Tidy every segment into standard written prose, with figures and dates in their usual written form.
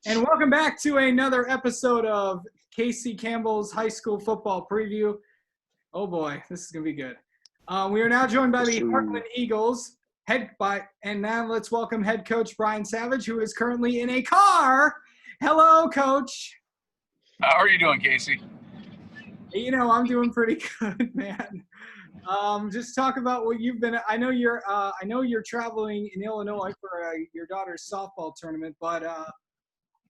And welcome back to another episode of Casey Campbell's High School Football Preview. Oh boy, this is going to be good. We are now joined by the Hartland Eagles. And now let's welcome head coach Brian Savage, who is currently in a car. Hello, coach. How are you doing, Casey? You know, I'm doing pretty good, man. Just talk about what you've been. I know you're traveling in Illinois for your daughter's softball tournament, but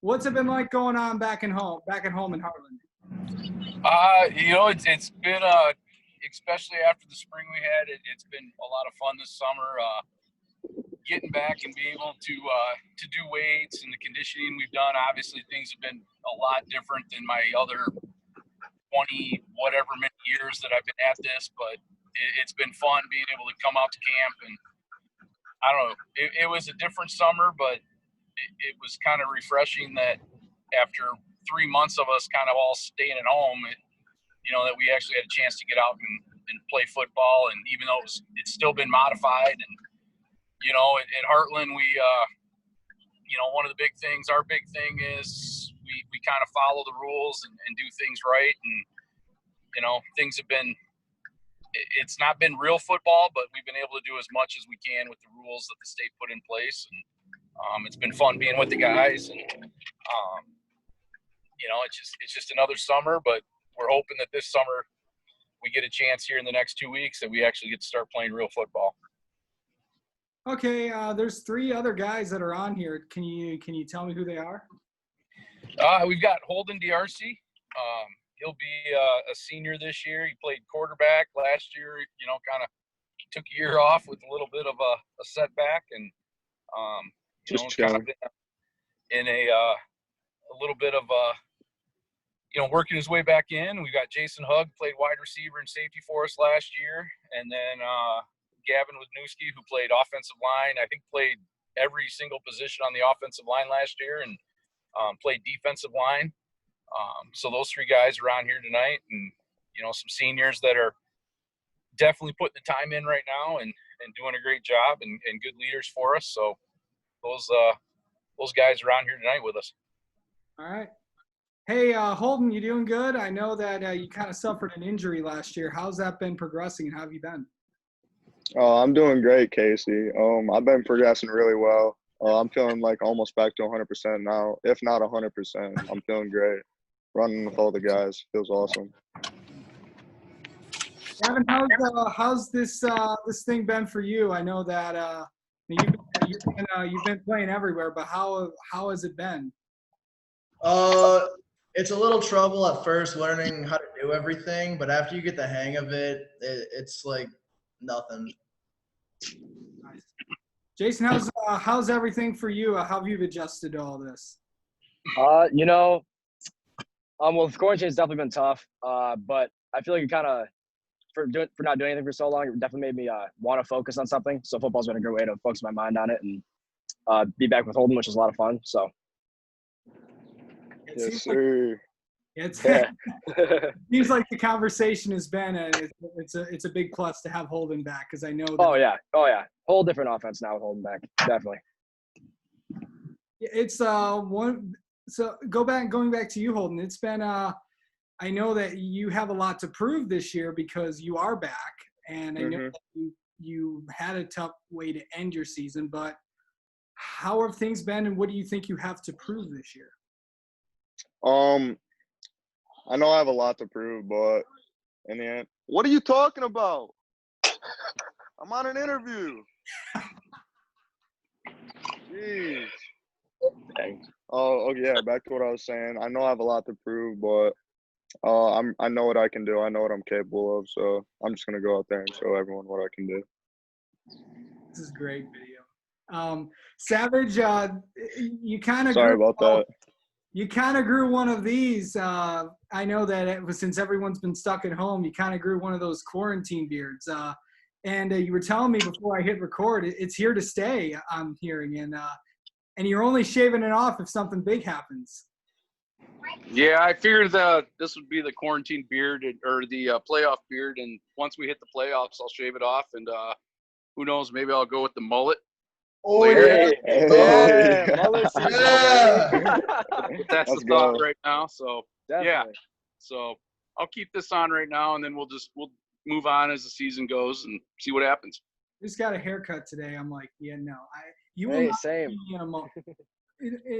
what's it been like going on back at home in Hartland? It's been especially after the spring we had, it's been a lot of fun this summer. Getting back and being able to do weights and the conditioning we've done. Obviously, things have been a lot different than my other 20 whatever many years that I've been at this, but it's been fun being able to come out to camp. And I don't know, it was a different summer, but it was kind of refreshing that after 3 months of us kind of all staying at home, that we actually had a chance to get out and play football. And even though it's still been modified, and at Hartland, we one of the big things, our big thing is we kind of follow the rules and do things right. And things have been, it's not been real football, but we've been able to do as much as we can with the rules that the state put in place. And it's been fun being with the guys. And it's just another summer, but we're hoping that this summer we get a chance here in the next 2 weeks that we actually get to start playing real football. Okay, there's 3 other guys that are on here. Can you tell me who they are? We've got Holden DRC. He'll be a senior this year. He played quarterback last year. Kind of took a year off with a little bit of a setback, and kind of in a little bit of working his way back in. We've got Jason Hugg, played wide receiver and safety for us last year, and then Gavin Wisniewski, who played offensive line. I think played every single position on the offensive line last year, and played defensive line. So those 3 guys are on here tonight, and some seniors that are definitely putting the time in right now and doing a great job and good leaders for us. So those guys are on here tonight with us. All right. Hey, Holden, you doing good? I know that you kind of suffered an injury last year. How's that been progressing, and how have you been? I'm doing great, Casey. I've been progressing really well. I'm feeling like almost back to 100% now, if not 100%. I'm feeling great. Running with all the guys feels awesome. Gavin, how's this thing been for you? I know that you've been playing everywhere, but how has it been? It's a little trouble at first learning how to do everything, but after you get the hang of it, it's like nothing. Nice. Jason, how's everything for you? How have you adjusted to all this? Well, the quarantine has definitely been tough, but I feel like it kind of, for not doing anything for so long, it definitely made me want to focus on something. So football's been a great way to focus my mind on it and be back with Holden, which is a lot of fun. So. Yes, sir. It seems like the conversation has been it's a big plus to have Holden back, because I know that. Oh yeah, whole different offense now with Holden back, definitely. It's one. So going back to you, Holden. It's been I know that you have a lot to prove this year because you are back, and I know that you had a tough way to end your season. But how have things been, and what do you think you have to prove this year? I know I have a lot to prove, but in the end, what are you talking about? I'm on an interview. Jeez. Dang. Oh, yeah, back to what I was saying. I know I have a lot to prove, but I know what I can do. I know what I'm capable of, so I'm just going to go out there and show everyone what I can do. This is great video. Savage, you kind of – Sorry about that. You kind of grew one of these. I know that since everyone's been stuck at home, you kind of grew one of those quarantine beards. And you were telling me before I hit record, it's here to stay, I'm hearing. And you're only shaving it off if something big happens. Yeah, I figured that this would be the quarantine beard or the playoff beard. And once we hit the playoffs, I'll shave it off. And who knows, maybe I'll go with the mullet. Oh, later. yeah. Hey. Yeah, mullet season, Yeah. baby. That's Let's the thought go. right now. So Definitely. so I'll keep this on right now, and then we'll move on as the season goes and see what happens. Just got a haircut today. I'm like, yeah, no, you will Hey, not same. see me in a mullet.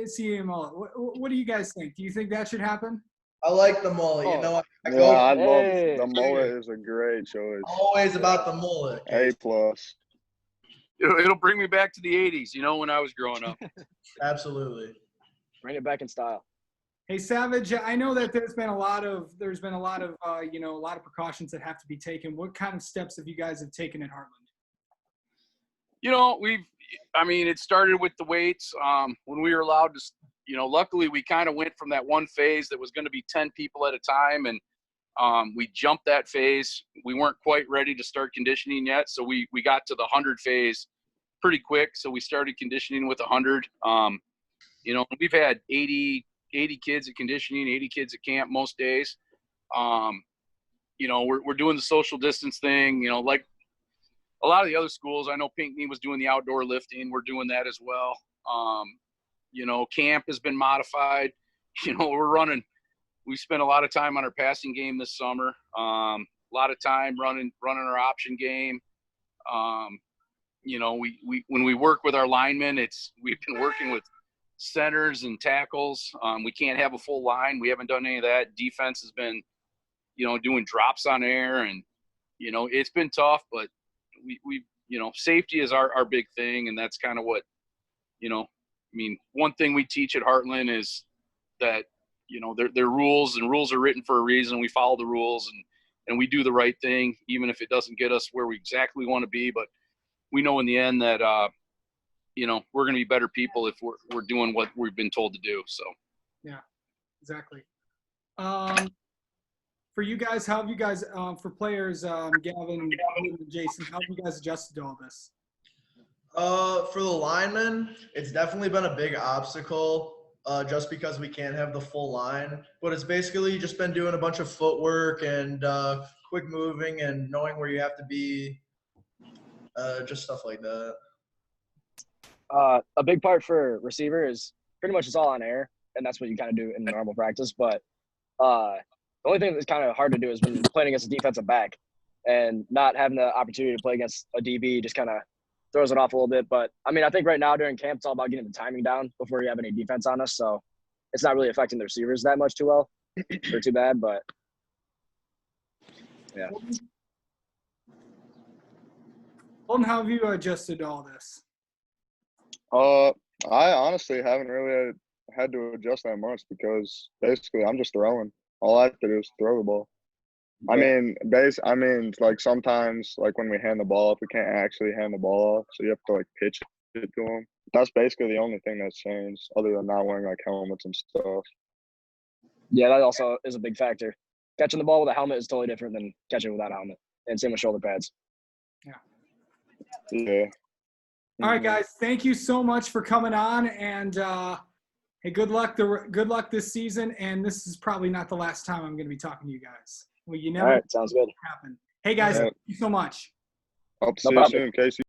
See a mullet. What do you guys think? Do you think that should happen? I like the mullet. You Oh, know, I Yeah, go I love Hey. the mullet is a great choice. always about the mullet. A plus. It'll bring me back to the 80s, when I was growing up. Absolutely. Bring it back in style. Hey, Savage, I know that there's been a lot of a lot of precautions that have to be taken. What kind of steps have you guys taken at Hartland? It started with the weights. When we were allowed to, luckily we kind of went from that one phase that was going to be 10 people at a time, and we jumped that phase. We weren't quite ready to start conditioning yet, so we got to the 100 phase pretty quick. So we started conditioning with 100. We've had 80 kids at conditioning, 80 kids at camp most days. We're doing the social distance thing, like a lot of the other schools. I know Pinckney was doing the outdoor lifting. We're doing that as well. Camp has been modified. We spent a lot of time on our passing game this summer. A lot of time running our option game. When we work with our linemen, we've been working with centers and tackles. We can't have a full line. We haven't done any of that. Defense has been, doing drops on air, and it's been tough, but we safety is our big thing, and that's kind of what one thing we teach at Hartland is that they're rules, and rules are written for a reason. We follow the rules, and we do the right thing, even if it doesn't get us where we exactly want to be. But we know in the end that we're going to be better people if we're doing what we've been told to do. So Yeah, exactly. For you guys, how have you guys, for players, Gavin, and Jason, how have you guys adjusted to all this? For the linemen, it's definitely been a big obstacle, just because we can't have the full line. But it's basically just been doing a bunch of footwork and quick moving and knowing where you have to be, just stuff like that. A big part for receiver is pretty much it's all on air, and that's what you kind of do in normal practice. But the only thing that's kind of hard to do is when playing against a defensive back and not having the opportunity to play against a DB just kind of throws it off a little bit. But, I think right now during camp, it's all about getting the timing down before you have any defense on us. So it's not really affecting the receivers that much too well or too bad. But, yeah. Holden, how have you adjusted to all this? I honestly haven't really had to adjust that much because basically I'm just throwing. All I have to do is throw the ball. Like sometimes, like when we hand the ball off, we can't actually hand the ball off, so you have to like pitch it to them. That's basically the only thing that's changed, other than not wearing like helmets and stuff. Yeah, that also is a big factor. Catching the ball with a helmet is totally different than catching without a helmet, and same with shoulder pads. Yeah. All right, guys, thank you so much for coming on, and hey, good luck this season. And this is probably not the last time I'm going to be talking to you guys. Well, you never All right, sounds good. happen. Hey, guys, Yeah. thank you so much. Hope to see you problem. soon, Casey.